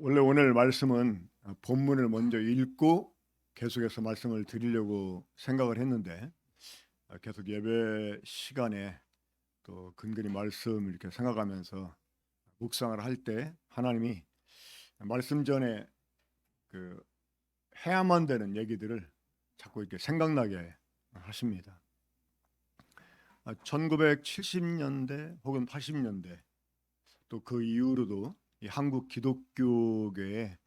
원래 오늘 말씀은 본문을 먼저 읽고 계속해서 말씀을 드리려고 생각을 했는데 계속 예배 시간에 또 근근히 말씀을 이렇게 생각하면서 묵상을 할 때 하나님이 말씀 전에 그 해야만 되는 얘기들을 자꾸 이렇게 생각나게 하십니다. 1970년대 혹은 80년대 또 그 이후로도 이 한국 기독교계에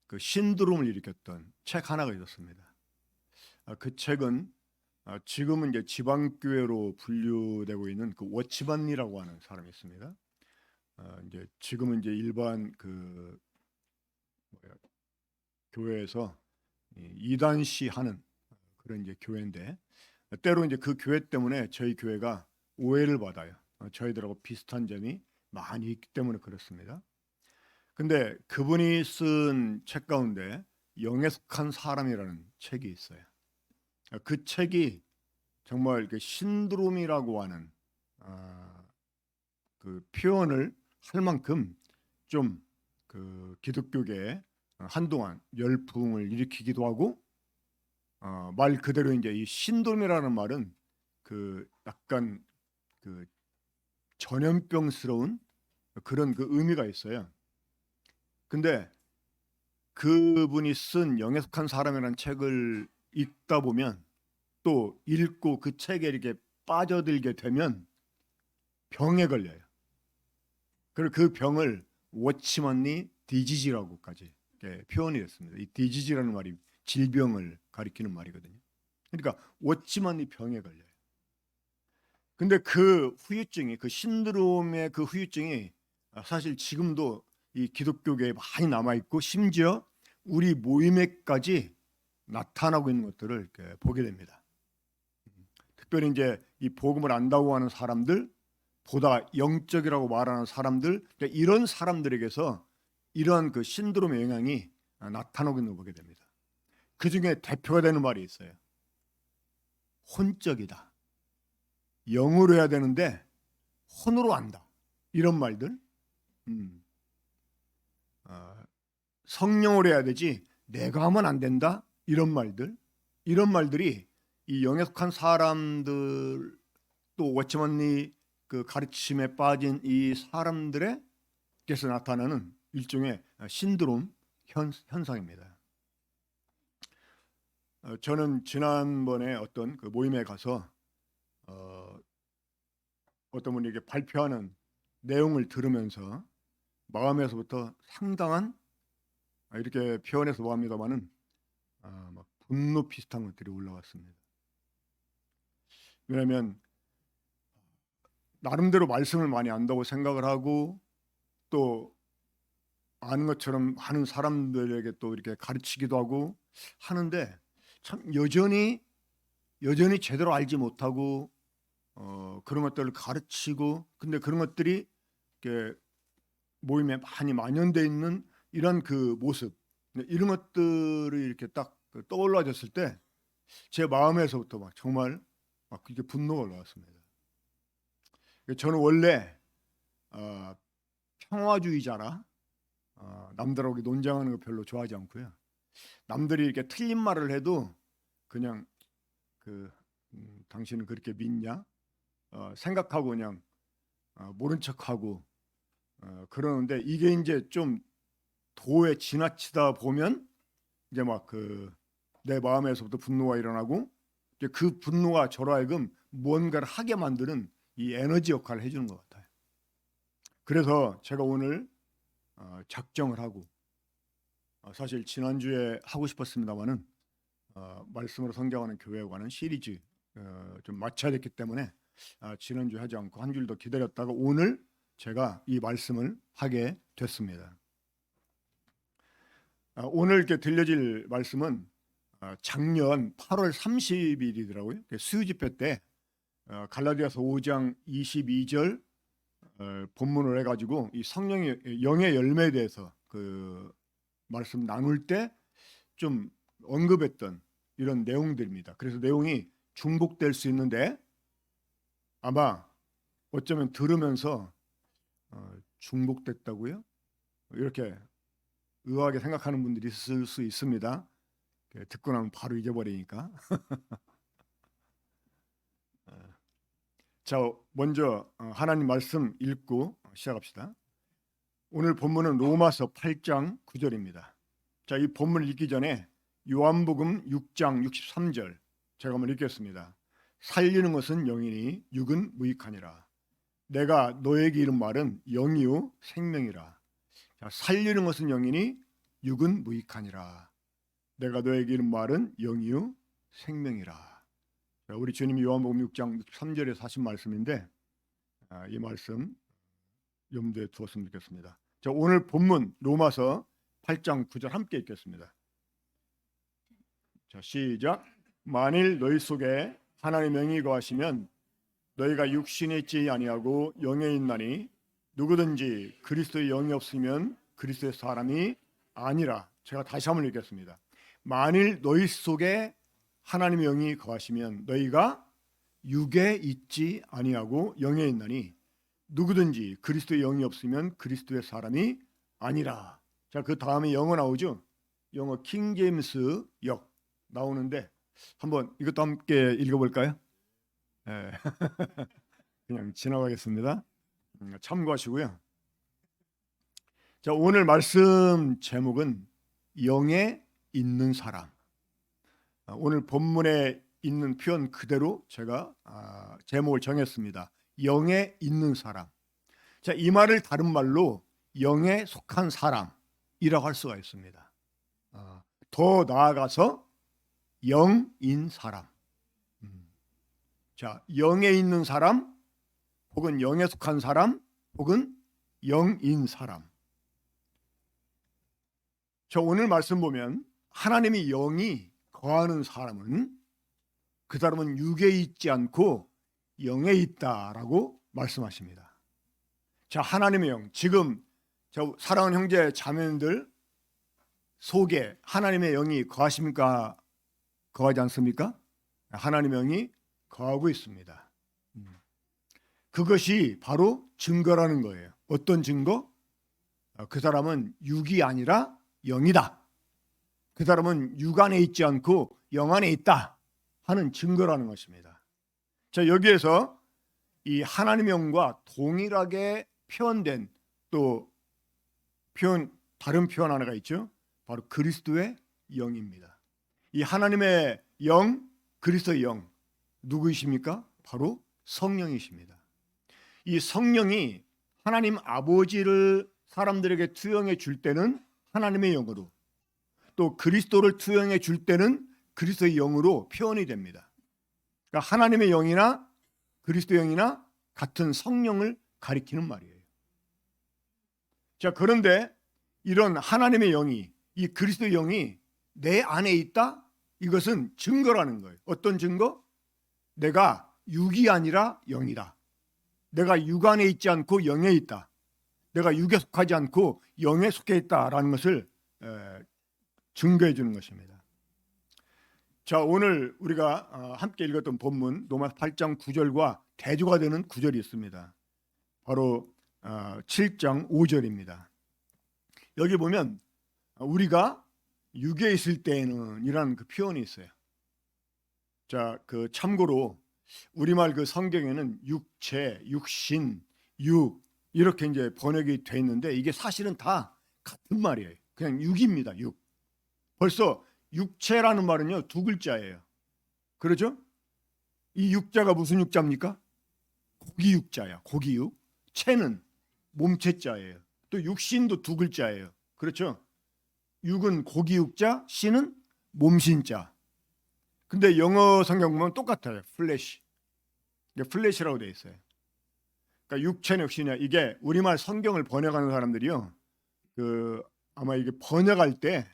그 신드롬을 일으켰던 책 하나가 있었습니다. 그 책은 지금은 이제 지방교회로 분류되고 있는 그 워치만이라고 하는 사람이 있습니다. 이제 지금은 이제 일반 그 뭐야, 교회에서 이단시 하는 그런 이제 교회인데 때로 이제 그 교회 때문에 저희 교회가 오해를 받아요. 저희들하고 비슷한 점이 많이 있기 때문에 그렇습니다. 근데 그분이 쓴 책 가운데 영에 속한 사람이라는 책이 있어요. 그 책이 정말 그 신드롬이라고 하는 아, 그 표현을 할 만큼 좀 그 기독교계에 한동안 열풍을 일으키기도 하고 말 그대로 이제 이 신드롬이라는 말은 그 약간 그 전염병스러운 그런 그 의미가 있어요. 근데 그분이 쓴 영에 속한 사람이라는 책을 읽다 보면 또 읽고 그 책에 이렇게 빠져들게 되면 병에 걸려요. 그리고 그 병을 워치먼리 디지지라고까지 이렇게 표현이 됐습니다. 이 디지지라는 말이 질병을 가리키는 말이거든요. 그러니까 워치먼리 병에 걸려요. 근데 그 후유증이 그 신드롬의 그 후유증이 사실 지금도 이 기독교계에 많이 남아 있고 심지어 우리 모임에까지 나타나고 있는 것들을 이렇게 보게 됩니다. 특별히 이제 이 복음을 안다고 하는 사람들, 보다 영적이라고 말하는 사람들, 이런 사람들에게서 이런 그 신드롬의 영향이 나타나고 있는 걸 보게 됩니다. 그 중에 대표가 되는 말이 있어요. 혼적이다. 영으로 해야 되는데 혼으로 한다. 이런 말들. 음, 어, 성령으로 해야 되지 내가 하면 안 된다. 이런 말들. 이런 말들이 이 영에 속한 사람들 또 워치먼리 그 가르침에 빠진 이 사람들에게서 나타나는 일종의 신드롬 현상입니다. 저는 지난번에 어떤 그 모임에 가서 어, 어떤 분이 이렇게 발표하는 내용을 들으면서 마음에서부터 상당한 이렇게 표현해서 뭐합니다만은 막 분노 비슷한 것들이 올라왔습니다. 왜냐하면 나름대로 말씀을 많이 안다고 생각을 하고 또 아는 것처럼 하는 사람들에게 또 이렇게 가르치기도 하고 하는데 참 여전히 제대로 알지 못하고 그런 것들을 가르치고 근데 그런 것들이 이렇게 모임에 많이 만연돼 있는 이런 그 모습 이런 것들이 이렇게 딱 떠올라졌을 때 제 마음에서부터 막 정말 막 이게 분노가 올라왔습니다. 저는 원래 어, 평화주의자라 남들하고 논쟁하는 거 별로 좋아하지 않고요. 남들이 이렇게 틀린 말을 해도 그냥 그 당신은 그렇게 믿냐? 생각하고 그냥 모른 척하고 그러는데 이게 이제 좀 도에 지나치다 보면 이제 막 그 내 마음에서부터 분노가 일어나고 이제 그 분노가 저로 하여금 무언가를 하게 만드는 이 에너지 역할을 해주는 것 같아요. 그래서 제가 오늘 작정을 하고 사실 지난주에 하고 싶었습니다만은 말씀으로 성장하는 교회에 관한 시리즈 좀 마쳐야 됐기 때문에 지난주에 하지 않고 한 주일 더 기다렸다가 오늘 제가 이 말씀을 하게 됐습니다. 오늘 이렇게 들려질 말씀은 작년 8월 30일이더라고요. 수요 집회 때 갈라디아서 5장 22절 본문을 해가지고 이 성령의 영의 열매에 대해서 그 말씀 나눌 때 좀 언급했던 이런 내용들입니다. 그래서 내용이 중복될 수 있는데 아마 어쩌면 들으면서 중복됐다고요? 이렇게 의아하게 생각하는 분들이 있을 수 있습니다. 듣고 나면 바로 잊어버리니까. 자, 먼저 하나님 말씀 읽고 시작합시다. 오늘 본문은 로마서 8장 9절입니다. 자, 이 본문을 읽기 전에 요한복음 6장 63절 제가 한번 읽겠습니다. 살리는 것은 영이니 육은 무익하니라. 내가 너에게 이른 말은 영이요 생명이라. 자, 살리는 것은 영이니 육은 무익하니라. 내가 너에게 이른 말은 영이요 생명이라. 자, 우리 주님이 요한복음 6장 3절에서 하신 말씀인데 이 말씀 염두에 두었으면 좋겠습니다. 자, 오늘 본문 로마서 8장 9절 함께 읽겠습니다. 자, 시작. 만일 너희 속에 하나님의 영이 거하시면 너희가 육신에 있지 아니하고 영에 있나니 누구든지 그리스도의 영이 없으면 그리스도의 사람이 아니라. 제가 다시 한번 읽겠습니다. 만일 너희 속에 하나님의 영이 거하시면 너희가 육에 있지 아니하고 영에 있나니 누구든지 그리스도의 영이 없으면 그리스도의 사람이 아니라. 자, 그 다음에 영어 나오죠. 영어 킹 제임스 역 나오는데 한번 이것도 함께 읽어볼까요? 네. 그냥 지나가겠습니다. 참고하시고요. 자, 오늘 말씀 제목은 영에 있는 사람. 오늘 본문에 있는 표현 그대로 제가 제목을 정했습니다. 영에 있는 사람. 자, 이 말을 다른 말로 영에 속한 사람이라고 할 수가 있습니다. 더 나아가서 영인 사람. 자, 영에 있는 사람, 혹은 영에 속한 사람, 혹은 영인 사람. 자, 오늘 말씀 보면 하나님의 영이 거하는 사람은 그 사람은 육에 있지 않고 영에 있다라고 말씀하십니다. 자, 하나님의 영, 지금 사랑하는 형제 자매들 속에 하나님의 영이 거하십니까? 거하지 않습니까? 하나님의 영이 거하고 있습니다. 그것이 바로 증거라는 거예요. 어떤 증거? 그 사람은 육이 아니라 영이다. 그 사람은 육 안에 있지 않고 영 안에 있다 하는 증거라는 것입니다. 자, 여기에서 이 하나님의 영과 동일하게 표현된 또 다른 표현 하나가 있죠. 바로 그리스도의 영입니다. 이 하나님의 영, 그리스도의 영 누구이십니까? 바로 성령이십니다. 이 성령이 하나님 아버지를 사람들에게 투영해 줄 때는 하나님의 영으로, 또 그리스도를 투영해 줄 때는 그리스도의 영으로 표현이 됩니다. 그러니까 하나님의 영이나 그리스도의 영이나 같은 성령을 가리키는 말이에요. 자, 그런데 이런 하나님의 영이, 이 그리스도의 영이 내 안에 있다? 이것은 증거라는 거예요. 어떤 증거? 내가 육이 아니라 영이다. 내가 육 안에 있지 않고 영에 있다. 내가 육에 속하지 않고 영에 속해 있다라는 것을 증거해 주는 것입니다. 자, 오늘 우리가 함께 읽었던 본문 로마서 8장 9절과 대조가 되는 구절이 있습니다. 바로 7장 5절입니다. 여기 보면 우리가 육에 있을 때에는 이라는 그 표현이 있어요. 자, 그 참고로 우리말 그 성경에는 육체, 육신, 육 이렇게 이제 번역이 돼 있는데 이게 사실은 다 같은 말이에요. 그냥 육입니다. 육. 벌써 육체라는 말은요 두 글자예요. 그렇죠? 이 육자가 무슨 육자입니까? 고기 육자야. 고기 육. 체는 몸체자예요. 또 육신도 두 글자예요. 그렇죠? 육은 고기 육자, 신은 몸신자. 근데 영어 성경 보면 똑같아요. 플래시. 이게 플래시라고 돼 있어요. 그러니까 육체는 육신이야. 이게 우리말 성경을 번역하는 사람들이요. 아마 이게 번역할 때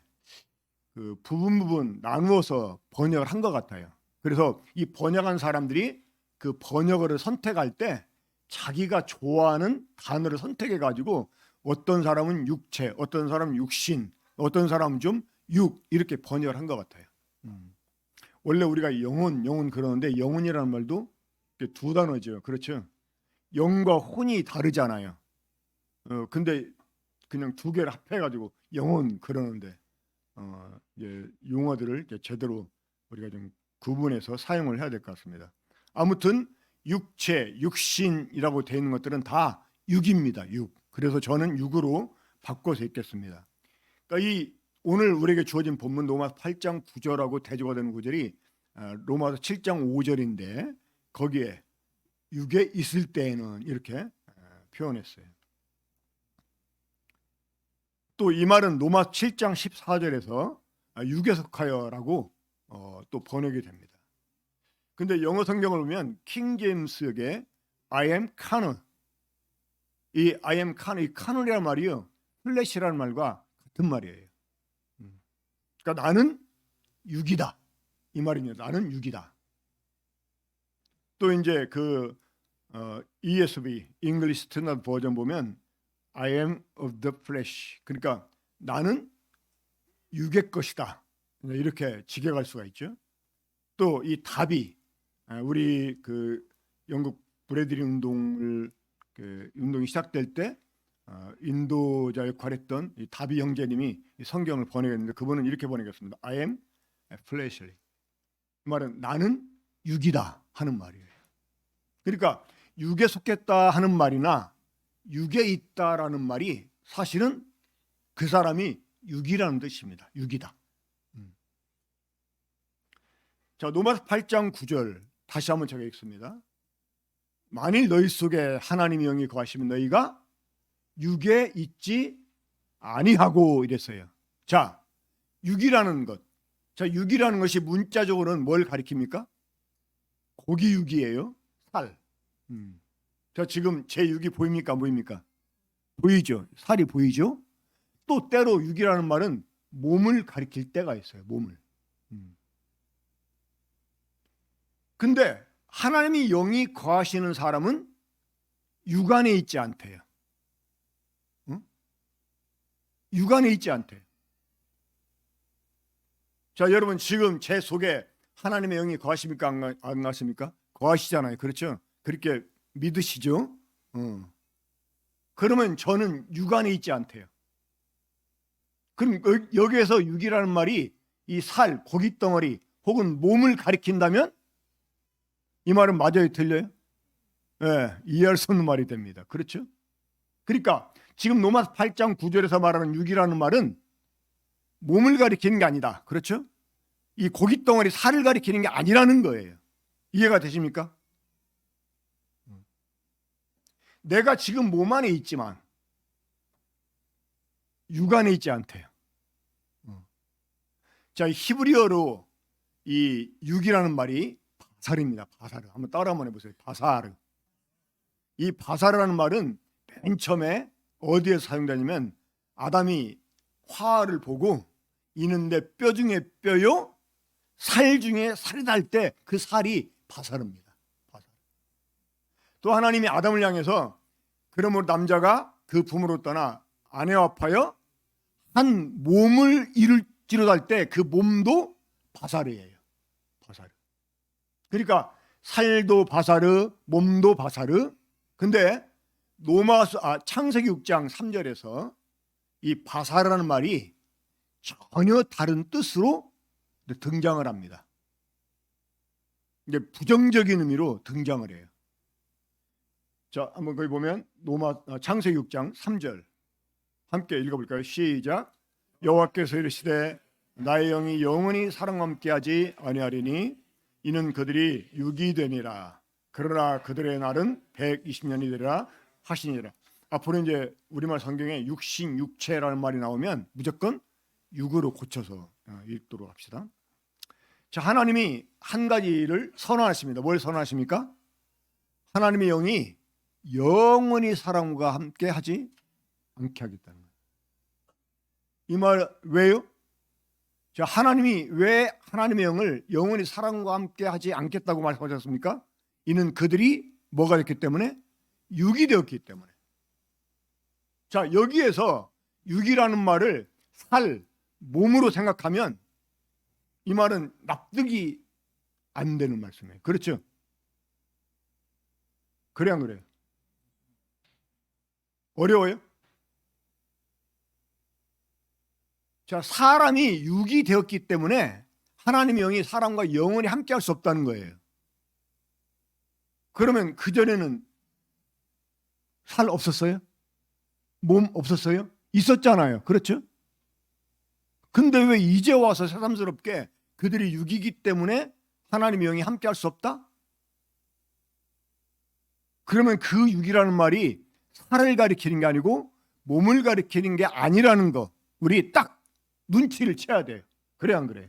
그 부분 나누어서 번역을 한 것 같아요. 그래서 이 번역한 사람들이 그 번역어를 선택할 때 자기가 좋아하는 단어를 선택해 가지고 어떤 사람은 육체, 어떤 사람은 육신, 어떤 사람은 좀 육 이렇게 번역을 한 것 같아요. 원래 우리가 영혼 그러는데 영혼이라는 말도 두 단어죠. 그렇죠? 영과 혼이 다르잖아요. 근데 그냥 두 개를 합해가지고 영혼 그러는데 이제 용어들을 이제 제대로 우리가 좀 구분해서 사용을 해야 될 것 같습니다. 아무튼 육체, 육신이라고 되어 있는 것들은 다 육입니다. 육. 그래서 저는 육으로 바꿔서 읽겠습니다. 그러니까 이 오늘 우리에게 주어진 본문 로마서 8장 9절하고 대조가 되는 구절이 로마서 7장 5절인데 거기에 육에 있을 때에는 이렇게 표현했어요. 또 이 말은 로마서 7장 14절에서 육에 속하여라고 또 번역이 됩니다. 근데 영어 성경을 보면 킹 제임스역에 I am carnal, 이 I am carnal, 이 carnal이라는 말이요 플래시라는 말과 같은 말이에요. 그러니까 나는 육이다 이 말입니다. 나는 육이다. 또 이제 그 ESV English Standard 버전 보면 I am of the flesh, 그러니까 나는 육의 것이다 이렇게 직역할 수가 있죠. 또 이 다비, 우리 그 영국 브래들리 운동이 시작될 때 인도자 역할했던 이 다비 형제님이 이 성경을 번역했는데 그분은 이렇게 번역했습니다. I am fleshly. 그 말은 나는 육이다 하는 말이에요. 그러니까 육에 속했다 하는 말이나 육에 있다라는 말이 사실은 그 사람이 육이라는 뜻입니다. 육이다. 자, 로마서 8장 9절 다시 한번 제가 읽습니다. 만일 너희 속에 하나님의 영이 거하시면 너희가 육에 있지 아니하고 이랬어요. 자, 육이라는 것. 자, 육이라는 것이 문자적으로는 뭘 가리킵니까? 고기 육이에요. 살. 자, 지금 제 육이 보입니까? 안 보입니까? 보이죠. 살이 보이죠. 또 때로 육이라는 말은 몸을 가리킬 때가 있어요. 몸을. 근데 하나님의 영이 거하시는 사람은 육 안에 있지 않대요. 응? 육 안에 있지 않대요. 자, 여러분 지금 제 속에 하나님의 영이 거하십니까? 안 거하십니까? 거하시잖아요. 그렇죠? 그렇게 믿으시죠? 그러면 저는 육 안에 있지 않대요. 그럼 여기에서 육이라는 말이 이 살, 고기 덩어리 혹은 몸을 가리킨다면 이 말은 맞아요, 틀려요? 네, 이해할 수 없는 말이 됩니다. 그렇죠? 그러니까 지금 로마서 8장 9절에서 말하는 육이라는 말은 몸을 가리키는 게 아니다. 그렇죠? 이 고기 덩어리 살을 가리키는 게 아니라는 거예요. 이해가 되십니까? 내가 지금 몸 안에 있지만 육 안에 있지 않대요. 자, 히브리어로 이 육이라는 말이 바사르입니다. 바사르. 한번 따라 한번 해보세요. 바사르. 이 바사르라는 말은 맨 처음에 어디에 사용되냐면 아담이 화를 보고 이는 내 뼈 중에 뼈요 살 중에 살이다 할 때 그 살이 바사르입니다. 바사르. 또 하나님이 아담을 향해서 그러므로 남자가 그 부모로 떠나 아내와 합하여 한 몸을 이룰지로다 할 때 그 몸도 바사르예요. 바사르. 그러니까 살도 바사르, 몸도 바사르. 근데 창세기 6장 3절에서 이 바사르라는 말이 전혀 다른 뜻으로 등장을 합니다. 이제 부정적인 의미로 등장을 해요. 자, 한번 거기 보면 창세기 6장 3절 함께 읽어볼까요? 시작. 여호와께서 이르시되 나의 영이 영원히 사랑과 함께하지 아니하리니 이는 그들이 육이 되니라. 그러나 그들의 날은 120년이 되리라 하시니라. 앞으로 이제 우리말 성경에 육신, 육체라는 말이 나오면 무조건 육으로 고쳐서 읽도록 합시다. 자, 하나님이 한 가지를 선언하십니다. 뭘 선언하십니까? 하나님의 영이 영원히 사람과 함께 하지 않게 하겠다는 거예요. 이 말 왜요? 자, 하나님이 왜 하나님의 영을 영원히 사람과 함께 하지 않겠다고 말씀하셨습니까? 이는 그들이 뭐가 됐기 때문에? 육이 되었기 때문에. 자, 여기에서 육이라는 말을 살, 몸으로 생각하면 이 말은 납득이 안 되는 말씀이에요. 그렇죠? 그래 안 그래요? 어려워요? 자, 사람이 육이 되었기 때문에 하나님의 영이 사람과 영원히 함께할 수 없다는 거예요. 그러면 그전에는 살 없었어요? 몸 없었어요? 있었잖아요. 그렇죠? 근데 왜 이제 와서 새삼스럽게 그들이 육이기 때문에 하나님의 영이 함께할 수 없다? 그러면 그 육이라는 말이 살을 가리키는 게 아니고 몸을 가리키는 게 아니라는 거, 우리 딱 눈치를 채야 돼요. 그래 안 그래요?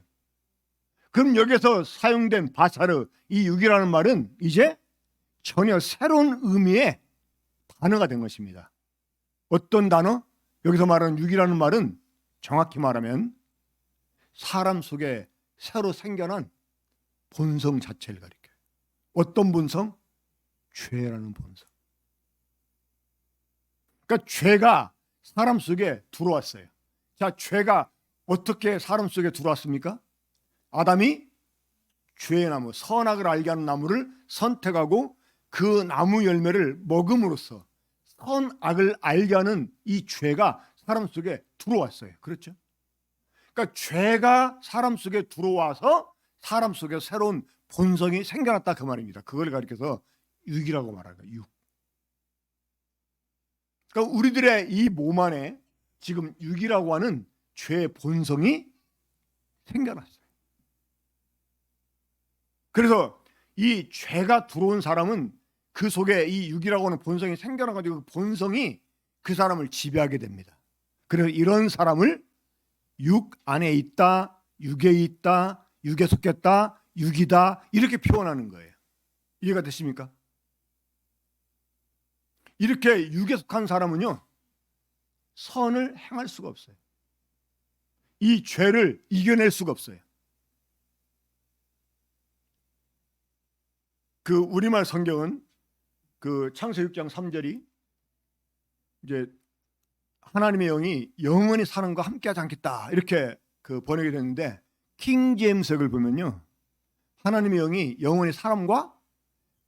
그럼 여기서 사용된 바사르, 이 육이라는 말은 이제 전혀 새로운 의미의 단어가 된 것입니다. 어떤 단어? 여기서 말하는 육이라는 말은 정확히 말하면 사람 속에 새로 생겨난 본성 자체를 가리켜요. 어떤 본성? 죄라는 본성. 그러니까 죄가 사람 속에 들어왔어요. 자, 죄가 어떻게 사람 속에 들어왔습니까? 아담이 죄의 나무, 선악을 알게 하는 나무를 선택하고 그 나무 열매를 먹음으로써 선악을 알게 하는 이 죄가 사람 속에 들어왔어요. 그렇죠? 그러니까 죄가 사람 속에 들어와서 사람 속에 새로운 본성이 생겨났다 그 말입니다. 그걸 가리켜서 육이라고 말하는 거예요. 육. 그러니까 우리들의 이 몸 안에 지금 육이라고 하는 죄의 본성이 생겨났어요. 그래서 이 죄가 들어온 사람은 그 속에 이 육이라고 하는 본성이 생겨나가지고 그 본성이 그 사람을 지배하게 됩니다. 그래서 이런 사람을 육 안에 있다, 육에 있다, 육에 속했다, 육이다 이렇게 표현하는 거예요. 이해가 되십니까? 이렇게 육에 속한 사람은요 선을 행할 수가 없어요. 이 죄를 이겨낼 수가 없어요. 그 우리말 성경은 그 창세 6장 3절이 이제 하나님의 영이 영원히 사람과 함께하지 않겠다 이렇게 그 번역이 됐는데 킹 제임스를 보면요 하나님의 영이 영원히 사람과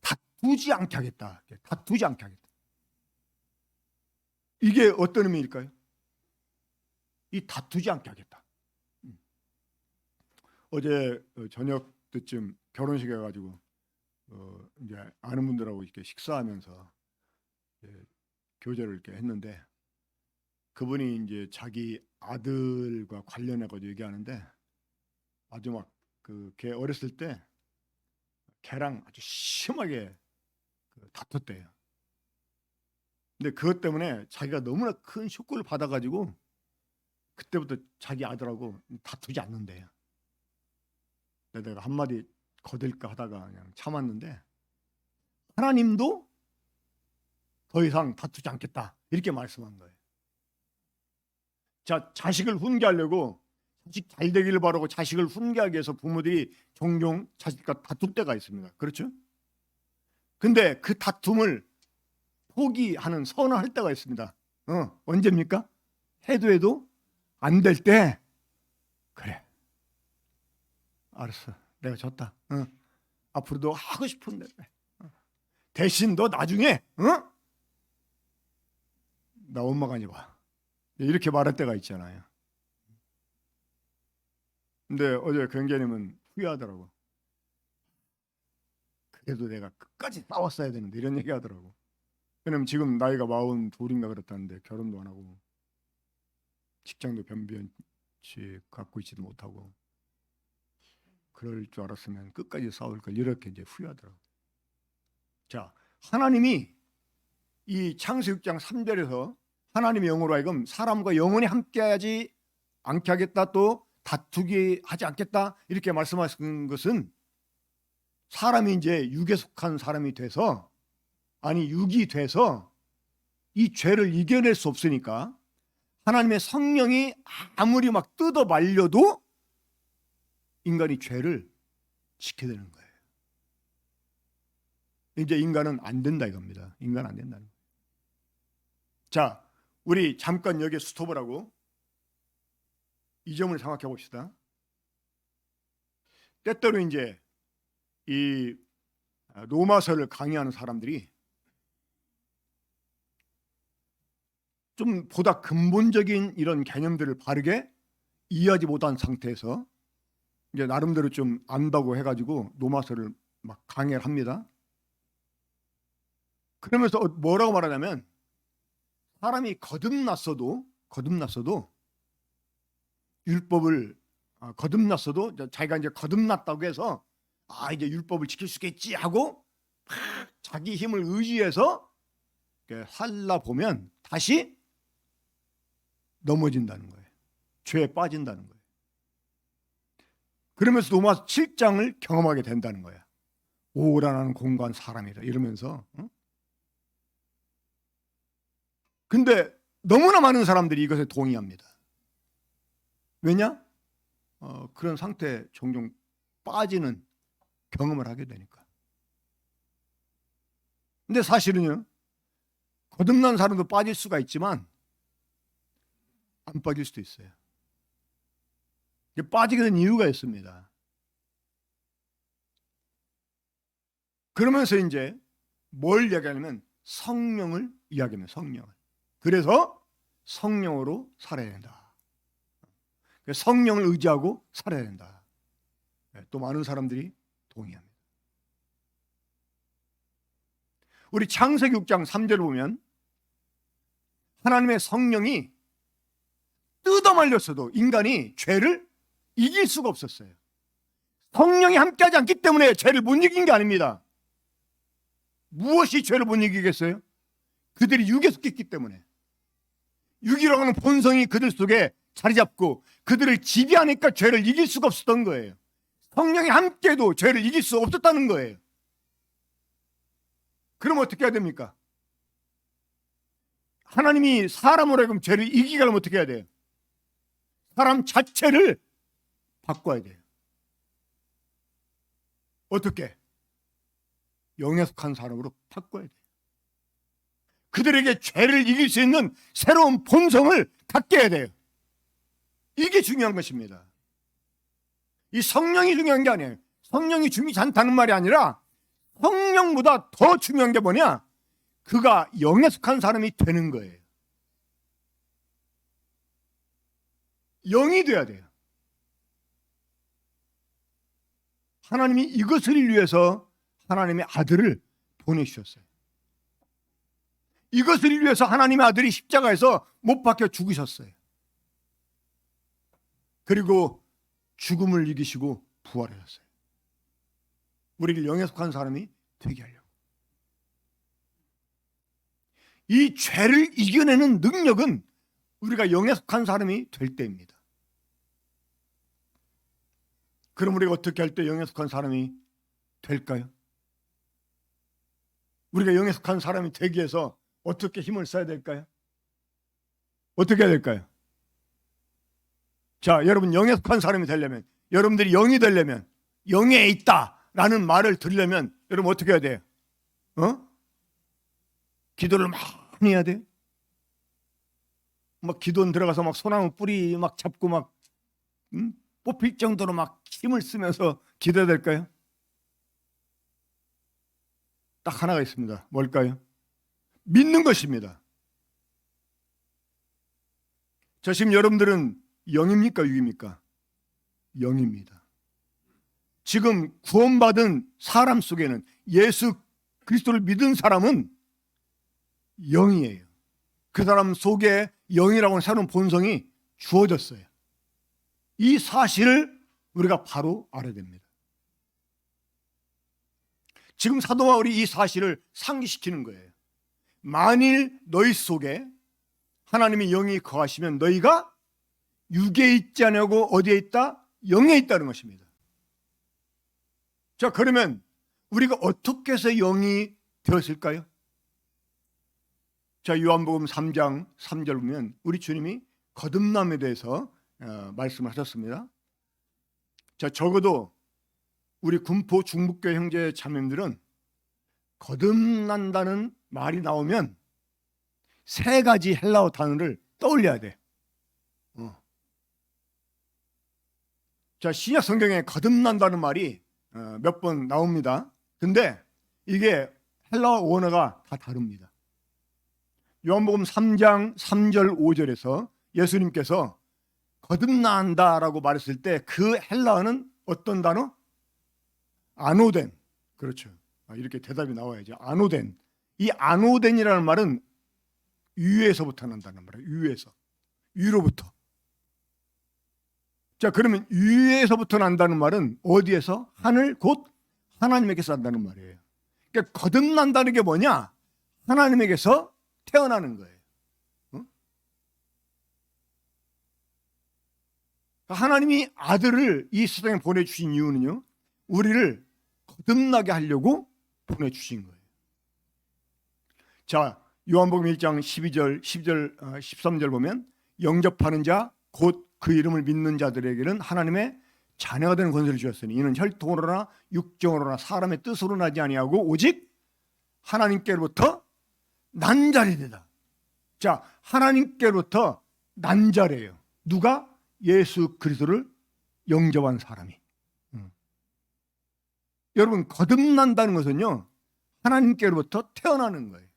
다투지 않게 하겠다. 다투지 않게 하겠다. 이게 어떤 의미일까요? 이 다투지 않게 하겠다. 어제 저녁 때쯤 결혼식에 가지고 이제 아는 분들하고 이렇게 식사하면서 교제를 이렇게 했는데 그분이 이제 자기 아들과 관련해 가지고 얘기하는데 아주 막 그 걔 어렸을 때 걔랑 아주 심하게 다퉜대요. 근데 그것 때문에 자기가 너무나 큰 쇼크를 받아가지고 그때부터 자기 아들하고 다투지 않는데요. 내가 한마디 거들까 하다가 그냥 참았는데 하나님도 더 이상 다투지 않겠다 이렇게 말씀한 거예요. 자, 자식을 훈계하려고 자식 잘 되기를 바라고 자식을 훈계하기 위해서 부모들이 종종 자식과 다툴 때가 있습니다. 그렇죠? 근데 그 다툼을 포기하는 선언할 때가 있습니다. 언제입니까? 해도 안 될 때 그래 알았어 내가 졌다. 앞으로도 하고 싶은데 대신 너 나중에 나 원망하지 마 이렇게 말할 때가 있잖아요. 근데 어제 경제님은 후회하더라고. 그래도 내가 끝까지 싸웠어야 되는데 이런 얘기 하더라고. 왜냐면 지금 나이가 42인가 그렇다는데 결혼도 안 하고 직장도 변변치 갖고 있지도 못하고 그럴 줄 알았으면 끝까지 싸울 걸 이렇게 이제 후회하더라고. 자, 하나님이 이 창세 6장 3절에서 하나님의 영으로 하여금 사람과 영원히 함께하지 않게 하겠다 또 다투게 하지 않겠다 이렇게 말씀하신 것은 사람이 이제 육에 속한 사람이 돼서 아니 육이 돼서 이 죄를 이겨낼 수 없으니까 하나님의 성령이 아무리 막 뜯어 말려도 인간이 죄를 지켜야 되는 거예요. 이제 인간은 안 된다 이겁니다. 인간 안 된다는 거예요. 자, 우리 잠깐 여기에 스톱을 하고 이 점을 생각해 봅시다. 때때로 이제 이 로마서를 강의하는 사람들이 좀 보다 근본적인 이런 개념들을 바르게 이해하지 못한 상태에서 이제 나름대로 좀 안다고 해가지고 노마서를 막 강해를 합니다. 그러면서 뭐라고 말하냐면 사람이 거듭났어도 율법을 거듭났어도 자기가 이제 거듭났다고 해서 이제 율법을 지킬 수 있겠지 하고 막 자기 힘을 의지해서 살다 보면 다시 넘어진다는 거예요. 죄에 빠진다는 거예요. 그러면서 로마 7장을 경험하게 된다는 거야. 오라는 공고한 사람이다 이러면서. 근데 너무나 많은 사람들이 이것에 동의합니다. 왜냐? 그런 상태에 종종 빠지는 경험을 하게 되니까. 근데 사실은요, 거듭난 사람도 빠질 수가 있지만 안 빠질 수도 있어요. 빠지게 된 이유가 있습니다. 그러면서 이제 뭘 이야기하냐면 성령을 이야기합니다. 성령을. 그래서 성령으로 살아야 된다. 성령을 의지하고 살아야 된다. 또 많은 사람들이 동의합니다. 우리 창세기 6장 3절을 보면 하나님의 성령이 뜯어말렸어도 인간이 죄를 이길 수가 없었어요. 성령이 함께하지 않기 때문에 죄를 못 이긴 게 아닙니다. 무엇이 죄를 못 이기겠어요? 그들이 육에 속해 있기 때문에. 육이라고 하는 본성이 그들 속에 자리 잡고 그들을 지배하니까 죄를 이길 수가 없었던 거예요. 성령이 함께해도 죄를 이길 수 없었다는 거예요. 그럼 어떻게 해야 됩니까? 하나님이 사람으로 하여금 죄를 이기게 하려면 어떻게 해야 돼요? 사람 자체를 바꿔야 돼요. 어떻게? 영에 속한 사람으로 바꿔야 돼요. 그들에게 죄를 이길 수 있는 새로운 본성을 갖게 해야 돼요. 이게 중요한 것입니다. 이 성령이 중요한 게 아니에요. 성령이 중요하지 않다는 말이 아니라 성령보다 더 중요한 게 뭐냐? 그가 영에 속한 사람이 되는 거예요. 영이 돼야 돼요. 하나님이 이것을 위해서 하나님의 아들을 보내주셨어요. 이것을 위해서 하나님의 아들이 십자가에서 못 박혀 죽으셨어요. 그리고 죽음을 이기시고 부활하셨어요. 우리를 영에 속한 사람이 되게 하려고. 이 죄를 이겨내는 능력은 우리가 영에 속한 사람이 될 때입니다. 그럼 우리가 어떻게 할 때 영에 속한 사람이 될까요? 우리가 영에 속한 사람이 되기 위해서 어떻게 힘을 써야 될까요? 어떻게 해야 될까요? 자, 여러분 영에 속한 사람이 되려면, 여러분들이 영이 되려면, 영에 있다라는 말을 들으려면 여러분 어떻게 해야 돼요? 기도를 많이 해야 돼요. 막 기도원 들어가서 막 소나무 뿌리 막 잡고 막 뽑힐 정도로 막 힘을 쓰면서 기도해야 될까요? 딱 하나가 있습니다. 뭘까요? 믿는 것입니다. 자, 지금 여러분들은 영입니까? 육입니까? 영입니다. 지금 구원받은 사람 속에는, 예수 그리스도를 믿은 사람은 영이에요. 그 사람 속에 영이라고 하는 새로운 본성이 주어졌어요. 이 사실을 우리가 바로 알아야 됩니다. 지금 사도 바울이 이 사실을 상기시키는 거예요. 만일 너희 속에 하나님의 영이 거하시면 너희가 육에 있지 않냐고 어디에 있다? 영에 있다는 것입니다. 자, 그러면 우리가 어떻게 해서 영이 되었을까요? 자, 요한복음 3장 3절 보면 우리 주님이 거듭남에 대해서 말씀을 하셨습니다. 자, 적어도 우리 군포 중북교회 형제 자매님들은 거듭난다는 말이 나오면 세 가지 헬라어 단어를 떠올려야 돼. 자, 신약 성경에 거듭난다는 말이 몇 번 나옵니다. 근데 이게 헬라어 원어가 다 다릅니다. 요한복음 3장 3절 5절에서 예수님께서 거듭난다라고 말했을 때 그 헬라어는 어떤 단어? 아노덴. 그렇죠. 이렇게 대답이 나와야죠. 아노덴. 이 아노덴이라는 말은 위에서부터 난다는 말이에요. 위에서. 위로부터. 자, 그러면 위에서부터 난다는 말은 어디에서? 하늘 곧 하나님에게서 난다는 말이에요. 그러니까 거듭난다는 게 뭐냐? 하나님에게서 태어나는 거예요. 하나님이 아들을 이 세상에 보내주신 이유는요, 우리를 거듭나게 하려고 보내주신 거예요. 자, 요한복음 1장 12절, 12절, 13절 보면 영접하는 자, 곧 그 이름을 믿는 자들에게는 하나님의 자녀가 되는 권세를 주셨으니 이는 혈통으로나 육정으로나 사람의 뜻으로 나지 아니하고 오직 하나님께로부터 난 자리되다. 자, 하나님께로부터 난 자래요. 누가? 예수 그리스도를 영접한 사람이. 여러분, 거듭난다는 것은요, 하나님께로부터 태어나는 거예요.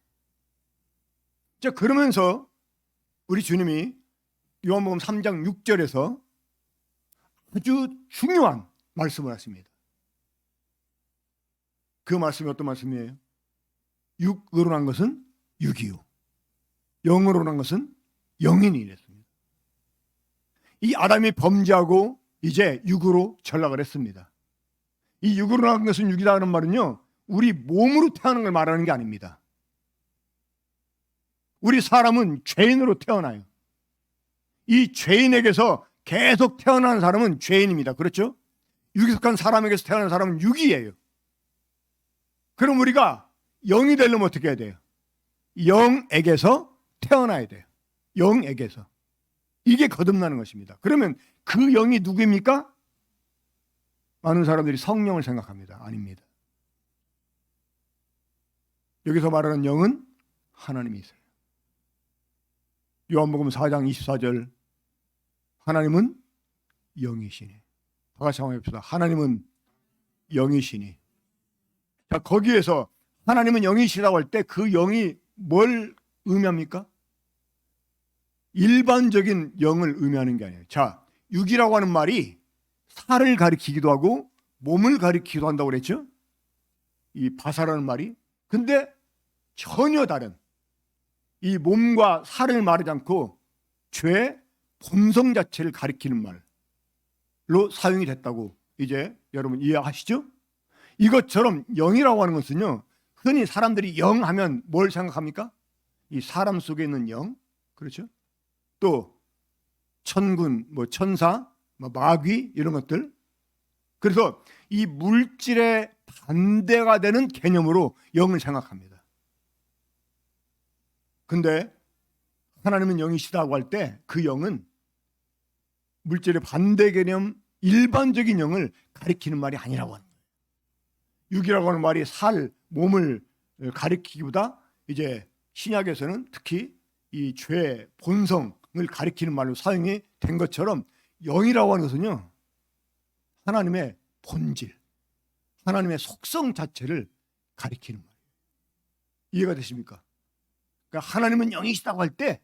자, 그러면서 우리 주님이 요한복음 3장 6절에서 아주 중요한 말씀을 하십니다. 그 말씀이 어떤 말씀이에요? 육으로 난 것은 육이요, 영으로 난 것은 영이니 이랬습니다. 이 아담이 범죄하고 이제 육으로 전락을 했습니다. 이 육으로 난 것은 육이라는 말은요, 우리 몸으로 태어나는 걸 말하는 게 아닙니다. 우리 사람은 죄인으로 태어나요. 이 죄인에게서 계속 태어난 사람은 죄인입니다. 그렇죠? 육에 속한 사람에게서 태어난 사람은 육이에요. 그럼 우리가 영이 되려면 어떻게 해야 돼요? 영에게서 태어나야 돼요. 영에게서. 이게 거듭나는 것입니다. 그러면 그 영이 누구입니까? 많은 사람들이 성령을 생각합니다. 아닙니다. 여기서 말하는 영은 하나님이세요. 요한복음 4장 24절, 하나님은 영이시니. 다 같이 한번 해봅시다. 하나님은 영이시니. 자, 거기에서 하나님은 영이시라고 할 때 그 영이 뭘 의미합니까? 일반적인 영을 의미하는 게 아니에요. 자, 육이라고 하는 말이 살을 가리키기도 하고 몸을 가리키기도 한다고 그랬죠? 이 바사라는 말이. 근데 전혀 다른, 이 몸과 살을 말하지 않고 죄, 본성 자체를 가리키는 말로 사용이 됐다고 이제 여러분 이해하시죠? 이것처럼 영이라고 하는 것은요, 흔히 사람들이 영 하면 뭘 생각합니까? 이 사람 속에 있는 영, 그렇죠? 또 천군, 뭐 천사, 뭐 마귀 이런 것들. 그래서 이 물질의 반대가 되는 개념으로 영을 생각합니다. 근데 하나님은 영이시다고 할 때 그 영은 물질의 반대 개념, 일반적인 영을 가리키는 말이 아니라고 하는 거예요. 육이라고 하는 말이 살, 몸을 가리키기보다 이제 신약에서는 특히 이 죄, 본성을 가리키는 말로 사용이 된 것처럼 영이라고 하는 것은요, 하나님의 본질, 하나님의 속성 자체를 가리키는 말이에요. 이해가 되십니까? 그러니까 하나님은 영이시다고 할 때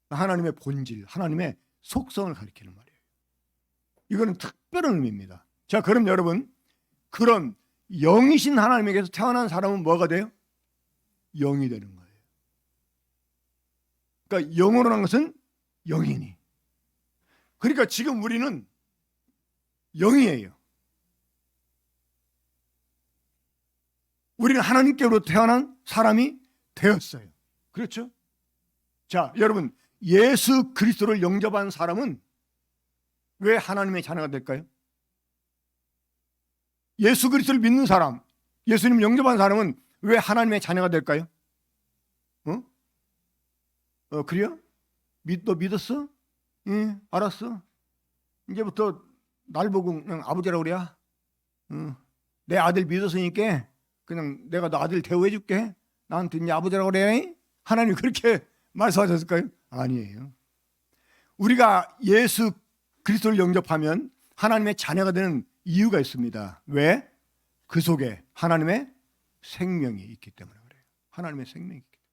하나님의 본질, 하나님의 속성을 가리키는 말이에요. 이거는 특별한 의미입니다. 자, 그럼 여러분, 그런 영이신 하나님에게서 태어난 사람은 뭐가 돼요? 영이 되는 거예요. 그러니까 영으로 난 것은 영이니. 그러니까 지금 우리는 영이에요. 우리는 하나님께로 태어난 사람이 되었어요. 그렇죠? 자, 여러분, 예수 그리스도를 영접한 사람은 왜 하나님의 자녀가 될까요? 예수 그리스도를 믿는 사람, 예수님 영접한 사람은 왜 하나님의 자녀가 될까요? 그래요? 너 믿었어? 예, 알았어. 이제부터 날 보고 그냥 아버지라고 그래. 내 아들 믿었으니까 그냥 내가 너 아들 대우해 줄게. 나한테 이제 아버지라고 그래. 하나님 그렇게 말씀하셨을까요? 아니에요. 우리가 예수 그리스도를 영접하면 하나님의 자녀가 되는 이유가 있습니다. 왜? 그 속에 하나님의 생명이 있기 때문에 그래요. 하나님의 생명이 있기 때문에.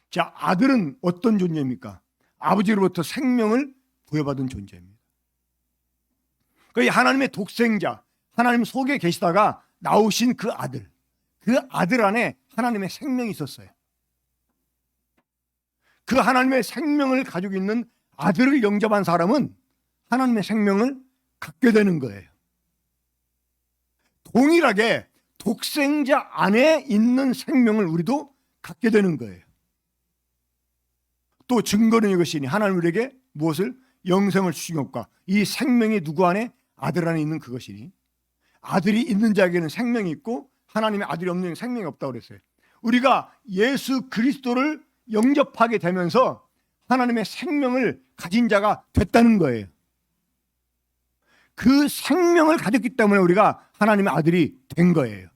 자, 아들은 어떤 존재입니까? 아버지로부터 생명을 부여받은 존재입니다. 그 하나님의 독생자, 하나님 속에 계시다가 나오신 그 아들 안에 하나님의 생명이 있었어요. 그 하나님의 생명을 가지고 있는 아들을 영접한 사람은 하나님의 생명을 갖게 되는 거예요. 동일하게 독생자 안에 있는 생명을 우리도 갖게 되는 거예요. 또 증거는 이것이니 하나님 우리에게 무엇을? 영생을 주시옵과 이 생명이 누구 안에? 아들 안에 있는 그것이니 아들이 있는 자에게는 생명이 있고 하나님의 아들이 없는 생명이 없다고 그랬어요. 우리가 예수 그리스도를 영접하게 되면서 하나님의 생명을 가진 자가 됐다는 거예요. 그 생명을 가졌기 때문에 우리가 하나님의 아들이 된 거예요.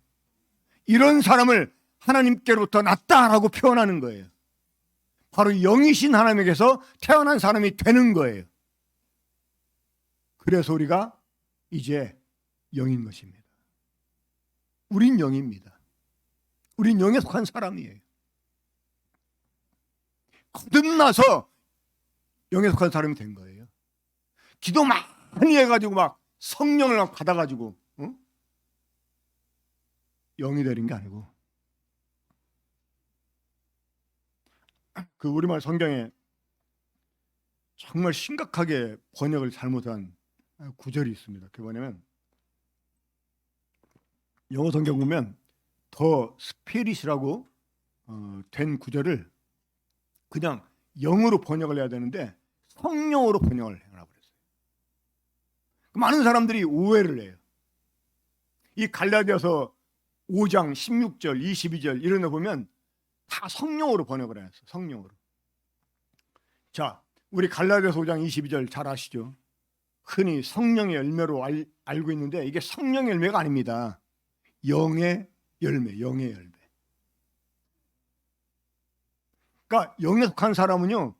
이런 사람을 하나님께로부터 났다라고 표현하는 거예요. 바로 영이신 하나님에게서 태어난 사람이 되는 거예요. 그래서 우리가 이제 영인 것입니다. 우린 영입니다. 우린 영에 속한 사람이에요. 거듭나서 영에 속한 사람이 된 거예요. 기도 많이 해가지고 막 성령을 막 받아가지고 영이 되는 게 아니고, 그 우리말 성경에 정말 심각하게 번역을 잘못한 구절이 있습니다. 그게 뭐냐면 영어 성경 보면 더 스피릿이라고 된 구절을 그냥 영으로 번역을 해야 되는데 성령으로 번역을 해라고 그랬어요. 많은 사람들이 오해를 해요. 이 갈라디아서 5장 16절 22절 이런 거 보면 다 성령으로 번역을 해놨어요. 성령으로. 자, 우리 갈라디아서 5장 22절 잘 아시죠? 흔히 성령의 열매로 알고 있는데 이게 성령의 열매가 아닙니다. 영의 열매, 영의 열매. 그러니까 영에 속한 사람은요,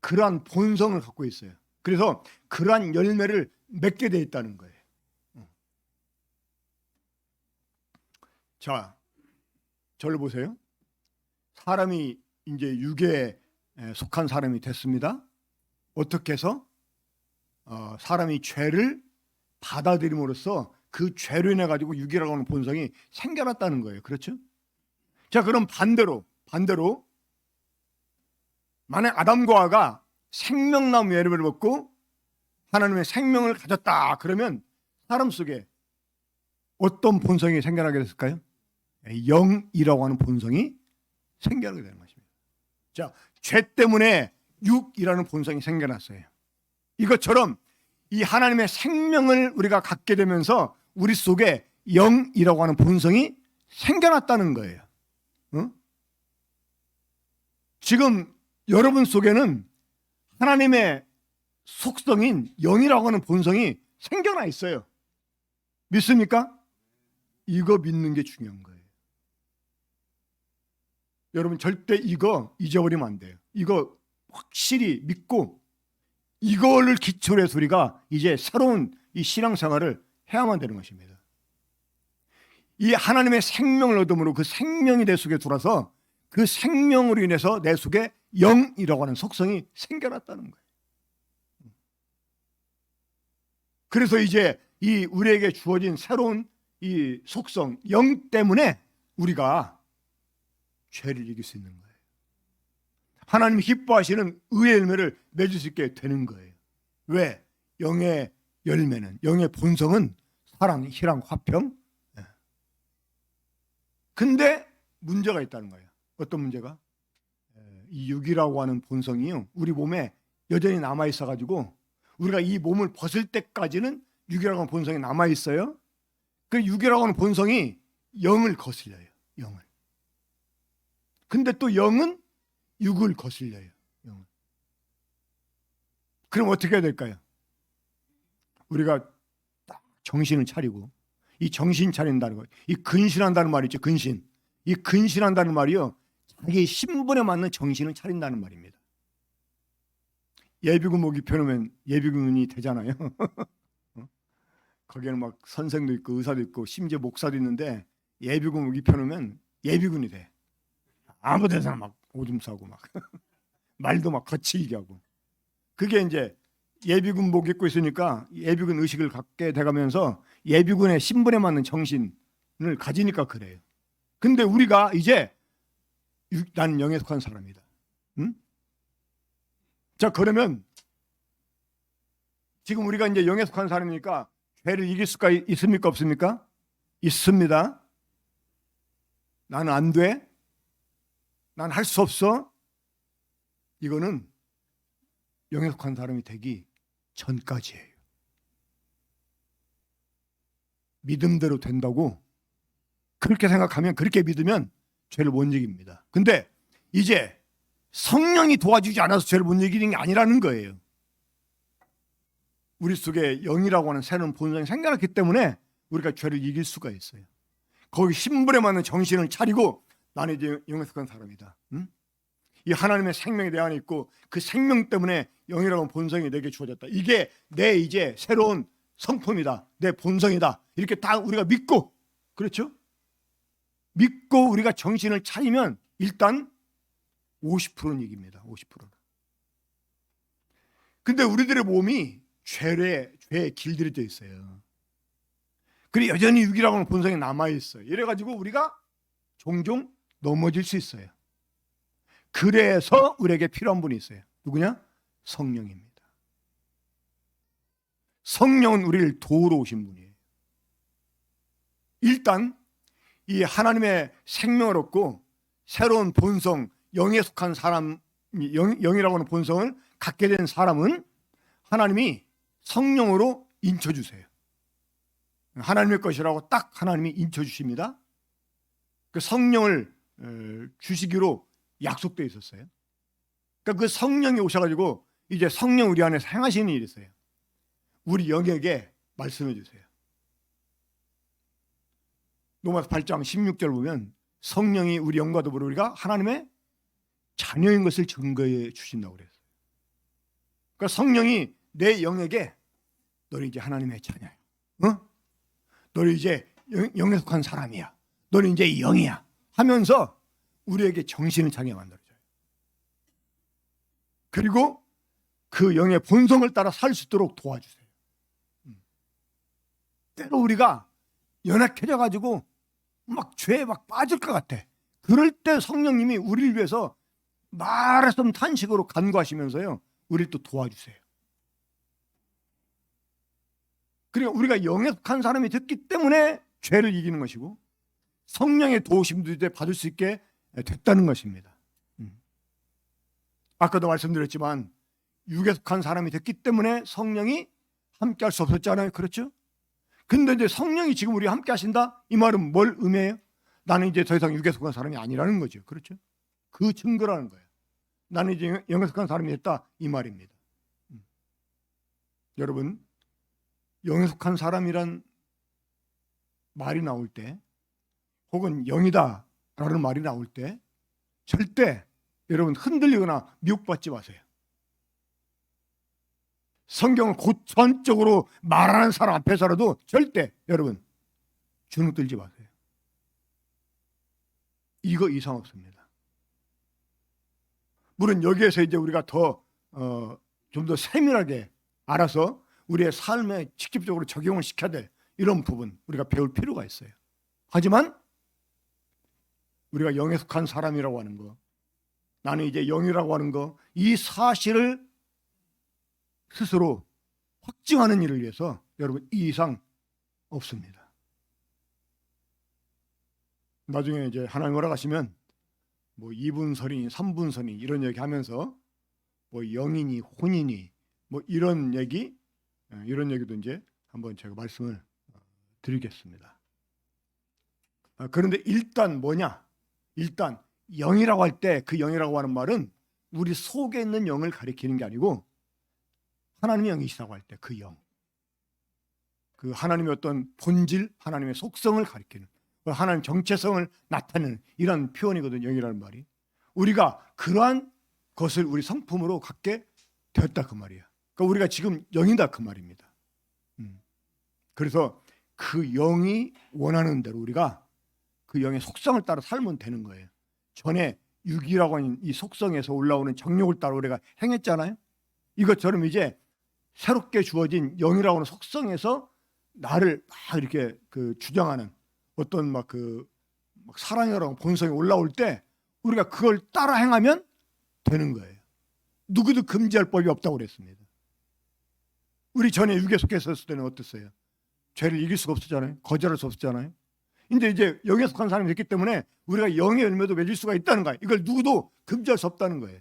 그러한 본성을 갖고 있어요. 그래서 그러한 열매를 맺게 돼 있다는 거예요. 자, 저를 보세요. 사람이 이제 육에 속한 사람이 됐습니다. 어떻게 해서? 사람이 죄를 받아들임으로써 그 죄로 인해 가지고 육이라고 하는 본성이 생겨났다는 거예요. 그렇죠? 자, 그럼 반대로 만약 아담과 하와가 생명나무 열매를 먹고 하나님의 생명을 가졌다 그러면 사람 속에 어떤 본성이 생겨나게 됐을까요? 영이라고 하는 본성이 생겨나게 되는 것입니다. 자, 죄 때문에 육이라는 본성이 생겨났어요. 이것처럼 이 하나님의 생명을 우리가 갖게 되면서 우리 속에 영이라고 하는 본성이 생겨났다는 거예요. 지금 여러분 속에는 하나님의 속성인 영이라고 하는 본성이 생겨나 있어요. 믿습니까? 이거 믿는 게 중요한 거예요. 여러분 절대 이거 잊어버리면 안 돼요. 이거 확실히 믿고 이거를 기초로 해서 우리가 이제 새로운 이 신앙생활을 해야만 되는 것입니다. 이 하나님의 생명을 얻음으로 그 생명이 내 속에 들어와서 그 생명으로 인해서 내 속에 영이라고 하는 속성이 생겨났다는 거예요. 그래서 이제 이 우리에게 주어진 새로운 이 속성, 영 때문에 우리가 죄를 이길 수 있는 거예요. 하나님이 기뻐하시는 의의 열매를 맺을 수 있게 되는 거예요. 왜? 영의 열매는, 영의 본성은 사랑, 희랑, 화평. 근데 문제가 있다는 거예요. 어떤 문제가? 이 육이라고 하는 본성이요, 우리 몸에 여전히 남아있어가지고 우리가 이 몸을 벗을 때까지는 육이라고 하는 본성이 남아있어요. 그 육이라고 하는 본성이 영을 거슬려요. 영을. 근데 또 영은 육을 거슬려요. 영은. 그럼 어떻게 해야 될까요? 우리가 딱 정신을 차리고, 이 정신 차린다는 거, 이 근신한다는 말이 있죠. 근신. 이 근신한다는 말이요, 자기 신분에 맞는 정신을 차린다는 말입니다. 예비군 목 입혀놓으면 예비군이 되잖아요. 거기에는 막 선생도 있고 의사도 있고 심지어 목사도 있는데 예비군 목 입혀놓으면 예비군이 돼. 아무 데서나 막 오줌 싸고 막 말도 막 거칠게 하고. 그게 이제 예비군복 입고 있으니까 예비군 의식을 갖게 돼가면서 예비군의 신분에 맞는 정신을 가지니까 그래요. 근데 우리가 이제 나는 영에 속한 사람이다. 응? 자, 그러면 지금 우리가 이제 영에 속한 사람이니까 죄를 이길 수가 있습니까? 없습니까? 있습니다. 나는 안 돼. 난 할 수 없어. 이거는 영에 속한 사람이 되기 전까지예요. 믿음대로 된다고 그렇게 생각하면, 그렇게 믿으면 죄를 못 이깁니다. 근데 이제 성령이 도와주지 않아서 죄를 못 이기는 게 아니라는 거예요. 우리 속에 영이라고 하는 새로운 본성이 생겨났기 때문에 우리가 죄를 이길 수가 있어요. 거기 신분에 맞는 정신을 차리고 나는 이제 영에 속한 사람이다. 응? 이 하나님의 생명이 내 안에 있고 그 생명 때문에 영이라고 하는 본성이 내게 주어졌다. 이게 내 이제 새로운 성품이다. 내 본성이다. 이렇게 다 우리가 믿고, 그렇죠? 믿고 우리가 정신을 차리면 일단 50%는 이깁니다. 50%는. 근데 우리들의 몸이 죄에 길들여져 있어요. 그리고 여전히 육이라고 하는 본성이 남아있어요. 이래가지고 우리가 종종 넘어질 수 있어요. 그래서 우리에게 필요한 분이 있어요. 누구냐? 성령입니다. 성령은 우리를 도우러 오신 분이에요. 일단 이 하나님의 생명을 얻고 새로운 본성, 영에 속한 사람, 영이라고 하는 본성을 갖게 된 사람은 하나님이 성령으로 인쳐주세요. 하나님의 것이라고 딱 하나님이 인쳐주십니다. 그 성령을 주시기로 약속되어 있었어요. 그러니까 그 성령이 오셔가지고 이제 성령 우리 안에서 행하시는 일이 있어요. 우리 영에게 말씀해 주세요. 로마서 8장 16절 보면 성령이 우리 영과 더불어 우리가 하나님의 자녀인 것을 증거해 주신다고 그랬어요. 그러니까 성령이 내 영에게 너는 이제 하나님의 자녀야. 너는 이제 영에 속한 사람이야. 너는 이제 영이야. 하면서 우리에게 정신을 차게 만들어줘요. 그리고 그 영의 본성을 따라 살 수 있도록 도와주세요. 때로 우리가 연약해져 가지고 막 죄에 막 빠질 것 같아. 그럴 때 성령님이 우리를 위해서 말씀 탄식으로 간구하시면서요, 우리를 또 도와주세요. 그리고 우리가 영에 속한 사람이 됐기 때문에 죄를 이기는 것이고 성령의 도우심도 이제 받을 수 있게 됐다는 것입니다. 아까도 말씀드렸지만 육에 속한 사람이 됐기 때문에 성령이 함께 할 수 없었잖아요. 그렇죠? 근데 이제 성령이 지금 우리와 함께 하신다? 이 말은 뭘 의미해요? 나는 이제 더 이상 육에 속한 사람이 아니라는 거죠. 그렇죠? 그 증거라는 거예요. 나는 이제 영에 속한 사람이 됐다, 이 말입니다. 여러분, 영에 속한 사람이란 말이 나올 때 혹은 영이다 라는 말이 나올 때 절대 여러분 흔들리거나 미혹받지 마세요. 성경을 고전적으로 말하는 사람 앞에서라도 절대 여러분 주눅들지 마세요. 이거 이상 없습니다. 물론 여기에서 이제 우리가 더 좀 더 세밀하게 알아서 우리의 삶에 직접적으로 적용을 시켜야 될 이런 부분 우리가 배울 필요가 있어요. 하지만 우리가 영에 속한 사람이라고 하는 거, 나는 이제 영이라고 하는 거, 이 사실을 스스로 확증하는 일을 위해서 여러분 이 이상 없습니다. 나중에 이제 하나님 허락하시면 뭐 2분설이니 3분설이니 이런 얘기 하면서 뭐 영이니 혼이니 뭐 이런 얘기도 이제 한번 제가 말씀을 드리겠습니다. 그런데 일단 뭐냐? 일단 영이라고 할 때 그 영이라고 하는 말은 우리 속에 있는 영을 가리키는 게 아니고 하나님의 영이시라고 할 때 그 영, 그 하나님의 어떤 본질, 하나님의 속성을 가리키는, 하나님 정체성을 나타내는 이런 표현이거든요. 영이라는 말이. 우리가 그러한 것을 우리 성품으로 갖게 되었다 그 말이야. 그러니까 우리가 지금 영이다 그 말입니다. 그래서 그 영이 원하는 대로 우리가 그 영의 속성을 따라 살면 되는 거예요. 전에 육이라고 하는 이 속성에서 올라오는 정욕을 따라 우리가 행했잖아요. 이것처럼 이제 새롭게 주어진 영이라고 하는 속성에서 나를 막 이렇게 주장하는 어떤 막 사랑이라고 본성이 올라올 때 우리가 그걸 따라 행하면 되는 거예요. 누구도 금지할 법이 없다고 그랬습니다. 우리 전에 육에 속했을 때는 어땠어요? 죄를 이길 수가 없었잖아요. 거절할 수 없었잖아요. 근데 이제 영에 속한 사람이 됐기 때문에 우리가 영의 열매도 맺을 수가 있다는 거예요. 이걸 누구도 금지할 수 없다는 거예요.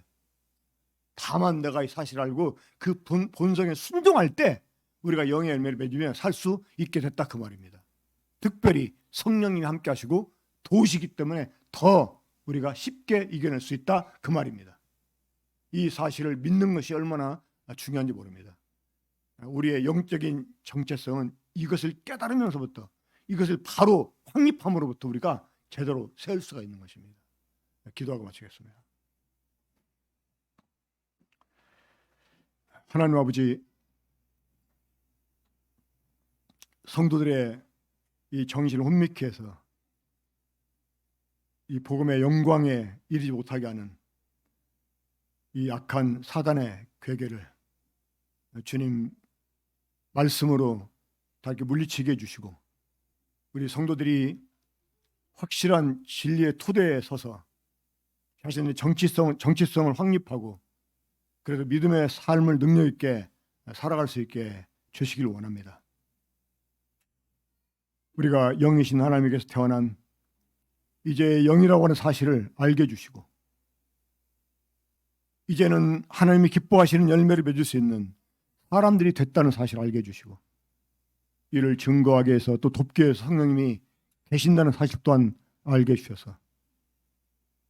다만 내가 이 사실을 알고 그 본성에 순종할 때 우리가 영의 열매를 맺으면 살 수 있게 됐다 그 말입니다. 특별히 성령님이 함께 하시고 도우시기 때문에 더 우리가 쉽게 이겨낼 수 있다 그 말입니다. 이 사실을 믿는 것이 얼마나 중요한지 모릅니다. 우리의 영적인 정체성은 이것을 깨달으면서부터 이것을 바로 확립함으로부터 우리가 제대로 세울 수가 있는 것입니다. 기도하고 마치겠습니다. 하나님 아버지, 성도들의 이 정신을 혼미케 해서 이 복음의 영광에 이르지 못하게 하는 이 악한 사단의 괴계를 주님 말씀으로 다 이렇게 물리치게 해주시고 우리 성도들이 확실한 진리의 토대에 서서 자신의 정치성을 확립하고 그래서 믿음의 삶을 능력 있게 살아갈 수 있게 주시길 원합니다. 우리가 영이신 하나님께서 태어난 이제 영이라고 하는 사실을 알게 해주시고 이제는 하나님이 기뻐하시는 열매를 맺을 수 있는 사람들이 됐다는 사실을 알게 해주시고 이를 증거하게 해서 또 돕기 위해서 성령님이 계신다는 사실 또한 알게 해주셔서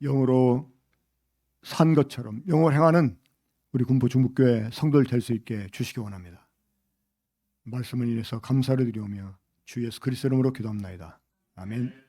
영으로 산 것처럼 영을 행하는 우리 군포 중북교회 성도들 될 수 있게 주시기 원합니다. 말씀을 인해서 감사를 드리오며 주 예수 그리스도 이름으로 기도합나이다. 아멘.